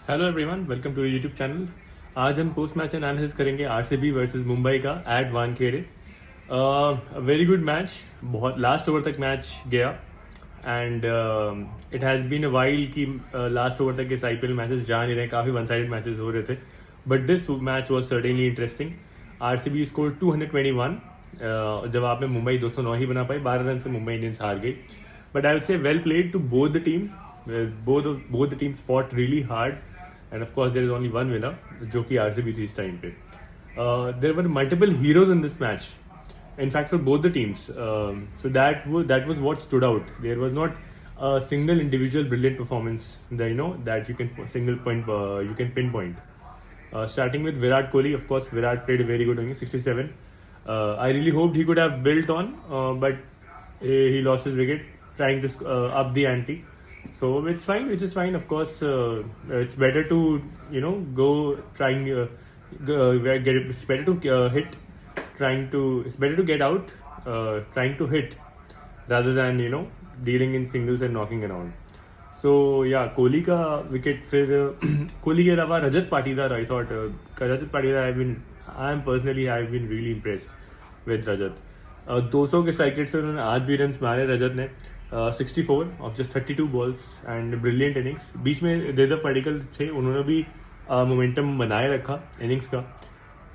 Hello everyone, welcome to YouTube channel. आज हम post match analysis करेंगे आरसीबी वर्सेस मुंबई का at Wankhede. Very good match, बहुत लास्ट ओवर तक मैच गया and it has been a while कि लास्ट ओवर तक इस आईपीएल मैचेस जा नहीं रहे, काफ़ी वन साइडेड मैचेस हो रहे थे, but this match was certainly interesting. RCB score 221, जवाब में मुंबई 209 ही बना पाई, 12 रन से मुंबई इंडियंस हार गई। But I would say well played to both the teams, both the teams fought really hard, and of course there is only one winner, जो कि RCB थी इस टाइम पे। There were multiple heroes in this match, in fact for both the teams, so that was what stood out. There was not a single individual brilliant performance that you can pinpoint. Starting with Virat Kohli, of course Virat played very good, only 67. I really hoped he could have built on, but he lost his wicket trying to up the ante. So which is fine. Of course, it's better to go trying. It's better to hit, it's better to get out, trying to hit, rather than dealing in singles and knocking around. So yeah, Kohli का wicket, फिर कोहली के अलावा Rajat Patidar, I thought Rajat Patidar I am personally really impressed with रजत। 200 के strike rate से उन्होंने आज भी run मारे रजत ने, 64 of just 32 balls and brilliant innings. बीच में देवदत्त पडिक्कल थे, उन्होंने भी मोमेंटम बनाए रखा इनिंग्स का,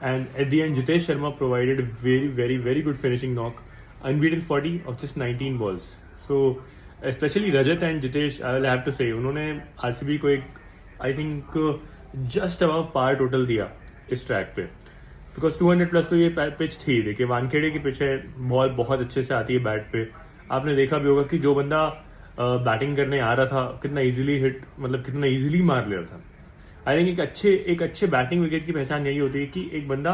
and at the end Jitesh Sharma provided very very very good finishing knock, unbeaten 40 of just 19 balls. So specially Rajat and Jitesh, I will have to say, उन्होंने RCB को एक I think just above par total दिया इस track पे, because 200 plus तो ये pitch थी। देखिए वानखेड़े की पिच है, बॉल बहुत अच्छे से आती है बैट पे। आपने देखा भी होगा कि जो बंदा बैटिंग करने आ रहा था कितना इजीली कितना इजीली मार ले रहा था। आई थिंक एक अच्छे बैटिंग विकेट की पहचान यही होती है कि एक बंदा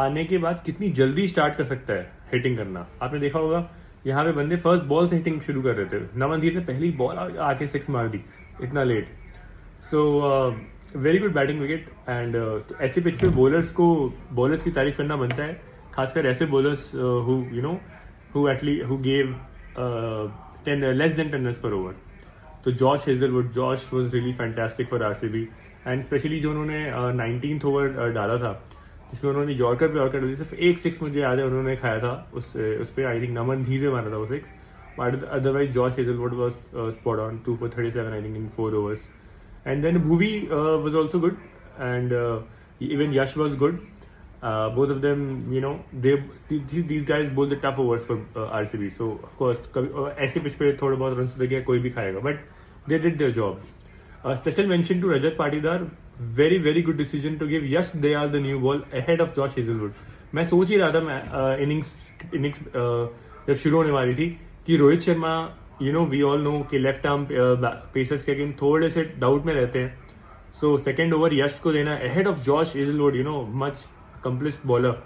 आने के बाद कितनी जल्दी स्टार्ट कर सकता है हिटिंग करना। आपने देखा होगा यहाँ पे बंदे फर्स्ट बॉल से हिटिंग शुरू कर रहे थे, नमनदीप ने पहली बॉल आके 6 मार दी इतना लेट। So very good batting wicket, and ऐसे पिच पे बॉलर्स की तारीफ करना बनता है, खासकर ऐसे bowlers who gave less than 10 runs per over। तो Josh was really fantastic for RCB, and specially जो उन्होंने 19th ओवर डाला था जिसमें उन्होंने यॉर्कर पे सिर्फ एक 6 मुझे याद है उन्होंने खाया था, उस पे आई थिंक नमन धीरे मारा था वो 6, but otherwise Josh Hazlewood was spot on, 2 for 37 I think in 4 overs, and then Bhuvi was also good, and even Yash was good. Both of them, these guys bowl the tough overs for RCB. So of course, ऐसे pitch पे थोड़ा बहुत runs देके कोई भी खाएगा, but they did their job. Special mention to Rajat Patidar, very very good decision to give Yash Dayal the new ball ahead of Josh Hazelwood. मैं सोच ही रहा था, मैं इनिंग्स जब शुरू होने वाली थी कि Rohit Sharma, we all know कि लेफ्ट आर्म पेसर्स के अगेंस्ट थोड़े से डाउट में रहते हैं, सो सेकेंड ओवर यश को देना ahead of Josh Hazelwood, much accomplished bowler.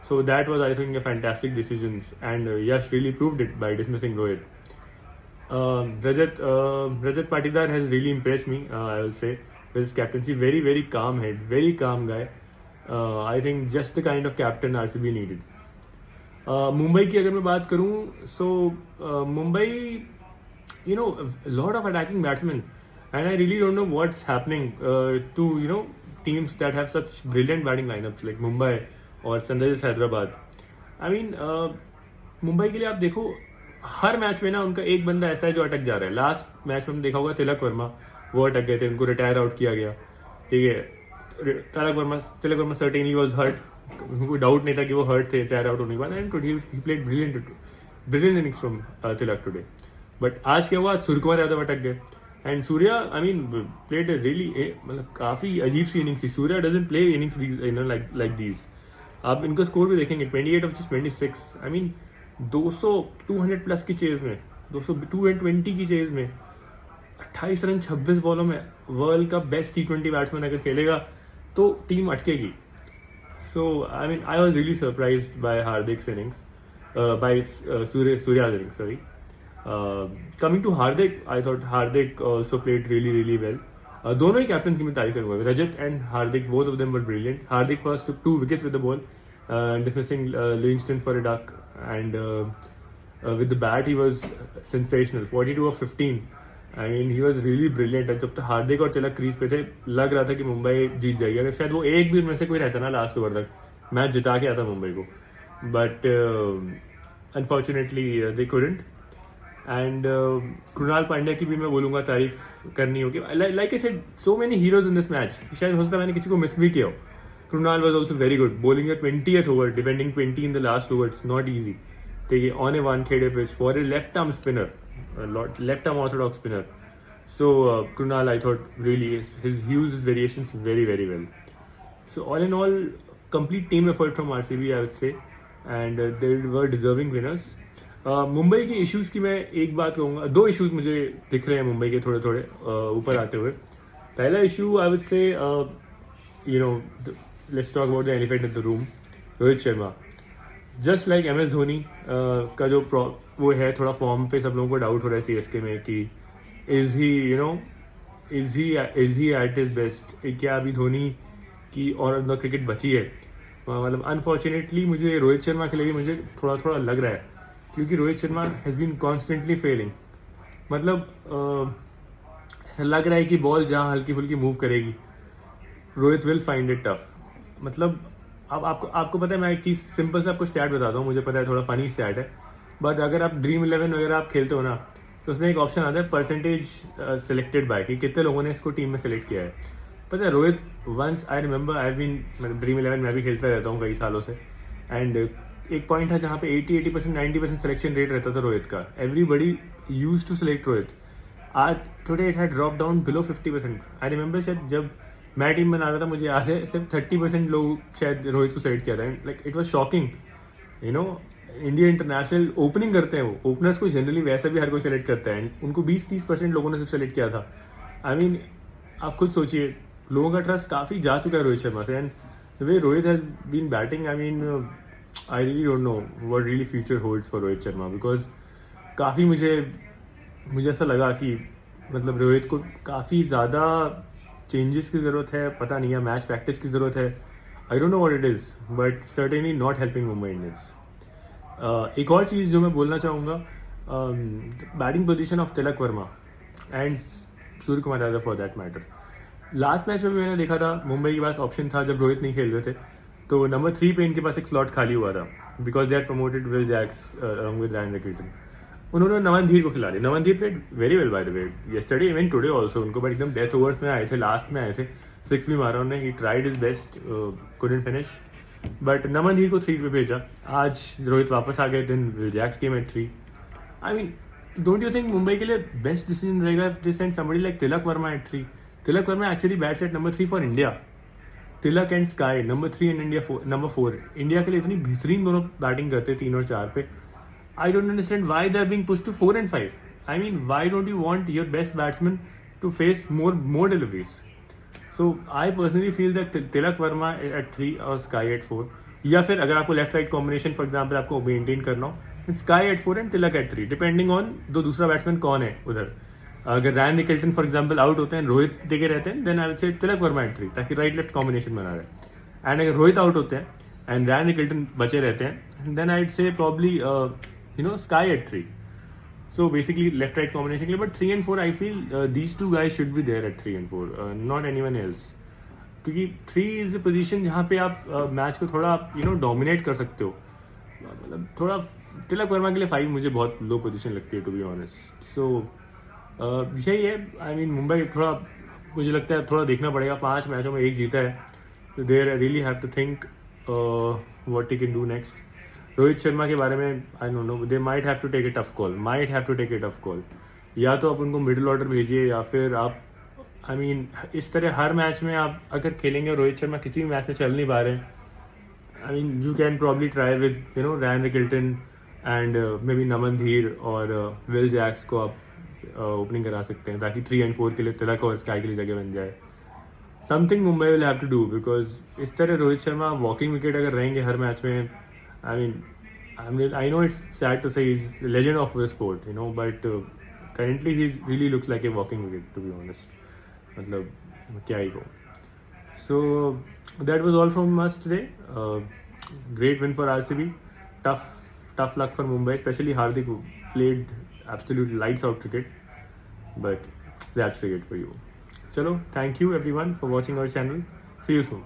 So that was, I think, a fantastic decision, and Yash really proved it by dismissing Rohit. Rajat Patidar has really impressed me, I will say, with his captaincy. Very very calm head, very calm guy. I think just the kind of captain RCB needed. Mumbai की अगर मैं बात करूं, so Mumbai, a lot of attacking batsmen, and I really don't know what's happening to teams that have such brilliant batting lineups like Mumbai और Sunrisers Hyderabad. I mean Mumbai के लिए आप देखो, हर मैच में ना उनका एक बंदा ऐसा है जो अटक जा रहा है। लास्ट मैच में हमने देखा होगा तिलक वर्मा, वो अटक गए थे, उनको रिटायर आउट किया गया, ठीक है। Tilak Varma certainly was hurt, कोई डाउट नहीं था कि वो हर्ट थे रिटायर आउट होने के बाद, and he played brilliant innings from Tilak today. But आज क्या हुआ, सूर्य कुमार यादव अटक गए, एंड सूर्या प्लेड रियली, काफी अजीब सी इनिंग्स थी। Surya doesn't play innings like these. आप इनका स्कोर भी देखेंगे, 28 ऑफ 26। आई मीन 200 प्लस की चेज में, 220 की चेज में 28 रन 26 बॉलों में, वर्ल्ड का बेस्ट T20 बैट्समैन अगर खेलेगा तो टीम अटकेगी। So I was really surprised by Hardik innings, by Surya's innings, sorry. Coming to Hardik, I thought Hardik also played really really well. दोनों ही कैप्टन की मैं तारीफ करूंगा, Rajat and Hardik, both of them were brilliant. Hardik first took 2 wickets with the ball, dismissing Livingston for a duck, and with the bat he was sensational, 42 of 15, I mean he was really brilliant. जब तक हार्दिक और तिलक crease पे थे लग रहा था कि मुंबई जीत जाएगी। अगर शायद वो एक भी उनमें से कोई रहता ना लास्ट ओवर तक मैच जिता के आता मुंबई को, but unfortunately they couldn't. And Krunal Pandya की भी मैं बोलूंगा तारीफ करनी होगी। Like I said so many heroes in this match, शायद हो सकता है मैंने किसी को मिस भी किया हो। Krunal was also very good, bowling at 20th over, defending 20 in the last over, it's not easy. ठीक है, on a Wankhede pitch for a left arm spinner, left arm orthodox spinner. So Krunal, I thought really he used his variations very well. So all in all, complete team effort from RCB, I would say, and they were deserving winners. Mumbai के issues की मैं एक बात कहूँगा, दो issues मुझे दिख रहे हैं मुंबई के थोड़े थोड़े ऊपर आते हुए। पहला इशू आई वुड से let's talk about the elephant in the room, Rohit Sharma. Just like MS Dhoni का जो वो है, थोड़ा फॉर्म पे सब लोगों को डाउट हो रहा है CSK में कि is he at his best, क्या अभी धोनी की और अंदर क्रिकेट बची है। मतलब अनफॉर्चुनेटली मुझे रोहित शर्मा के लिए मुझे थोड़ा थोड़ा लग रहा है, क्योंकि Rohit Sharma has been constantly failing. मतलब लग रहा है कि बॉल जहाँ हल्की फुल्की मूव करेगी Rohit will find it tough. मतलब अब आपको पता है, मैं एक चीज़ सिंपल से आपको स्टैट बताता हूँ, मुझे पता है थोड़ा फनी स्टैट है, बट अगर आप ड्रीम 11 वगैरह आप खेलते हो ना, तो उसमें एक ऑप्शन आता है परसेंटेज सिलेक्टेड बाय, कि कितने लोगों ने इसको टीम में सेलेक्ट किया है। पता है Rohit once I remember I been, मतलब ड्रीम 11 में भी खेलता रहता हूँ कई सालों से, एंड एक पॉइंट है जहाँ पे 80% 90% सिलेक्शन रेट रहता था रोहित का। Everybody use to select Rohit. आज today it had drop down below 50%। I remember शायद जब मैं टीम बना रहा था, मुझे याद है सिर्फ 30% लोग शायद रोहित को सेलेक्ट किया था। Like it was shocking. India international opening करते हैं, वो ओपनर्स को जनरली वैसे भी हर कोई सेलेक्ट करता है, उनको 20-30% लोगों ने सिर्फ सेलेक्ट किया था। आई मीन आप खुद सोचिए, लोगों का ट्रस्ट काफ़ी जा चुका है रोहित शर्मा से, and the way Rohit has been batting, I mean I really don't know what really future holds for Rohit Sharma, because काफ़ी मुझे ऐसा लगा कि मतलब रोहित को काफ़ी ज़्यादा चेंजेस की ज़रूरत है। पता नहीं है, मैच प्रैक्टिस की ज़रूरत है, आई don't know what it is, but certainly not helping Mumbai Indians. एक और चीज़ जो मैं बोलना चाहूँगा, batting position of Tilak Varma and Surya Kumar Yadav for that matter. Last match में भी मैंने देखा था मुंबई के पास ऑप्शन था जब रोहित नहीं खेल रहे थे, तो नंबर 3 पे इनके पास एक स्लॉट खाली हुआ था, because they had promoted Will Jacks along with Ryan Rickelton. उन्होंने नमनधीर को खिला दिया। Naman Dhir played very well by the way yesterday, even today also. उनको बट एकदम डेथ ओवर्स में आए थे, लास्ट में आए थे, 6 भी मारा उन्होंने, he tried is best, couldn't finish, but Naman Dhir को 3 पे भेजा। आज रोहित वापस आ गए, then Will Jacks came at 3। I mean don't you think Mumbai के लिए बेस्ट डिसीजन रहेगा if they send somebody like Tilak Varma at 3? Tilak Varma actually bats at number 3 for India. Tilak and SKY number 3 and India number 4। India के लिए इतनी बेहतरीन दोनों batting करते 3 और 4 पे। I don't understand why they are being pushed to 4 and 5. I mean, why don't you want your best batsman to face more deliveries? So I personally feel that Tilak Verma at 3 और Sky at 4, या फिर अगर आपको left right combination for example आपको maintain करना हो, Sky at 4 and Tilak at 3, depending on दूसरा batsman कौन है उधर। अगर Ryan Rickelton for example out होते हैं, रोहित देखे रहते हैं, देन आई विल से तिलक वर्मा एट 3, ताकि राइट लेफ्ट कॉम्बिनेशन बना रहे। एंड अगर रोहित आउट होते हैं एंड रैन रिकिल्टन बचे रहते हैं, then I will say probably Sky at 3. So basically left right combination के लिए, but 3 and 4 I feel these two guys should be there at 3 and 4, not anyone else. क्योंकि 3 is a position जहाँ पे आप match को थोड़ा dominate कर सकते हो। मतलब थोड़ा तिलक वर्मा के लिए 5 मुझे बहुत लो पोजीशन लगती है टू बी ऑनेस्ट। सो यही है। आई मीन मुंबई थोड़ा मुझे लगता है थोड़ा देखना पड़ेगा, 5 मैचों में 1 जीता है, तो there really have to think what he can do next. Rohit Sharma के बारे में I don't know, they might have to take a tough call, या तो आप उनको मिडिल ऑर्डर भेजिए, या फिर आप आई मीन इस तरह हर मैच में आप अगर खेलेंगे, रोहित शर्मा किसी भी मैच में चल नहीं पा रहे हैं, I mean you can probably try with Ryan Rickelton and maybe Naman Dhir और विल जैक्स को आप ओपनिंग करा सकते हैं, ताकि 3 and 4 के लिए तिलक और स्काई के लिए जगह बन जाए। Something Mumbai will have to do, because इस तरह रोहित शर्मा वॉकिंग विकेट अगर रहेंगे हर मैच में, I know it's sad to say he's the legend of the sport, but currently he really looks like a walking wicket, to be honest. मतलब क्या ही कहूँ। So that was all from us today. Great win for RCB. Tough luck for Mumbai, especially Hardik, who played absolute lights out cricket. but that's cricket for you. Chalo, thank you everyone for watching our channel. See you soon.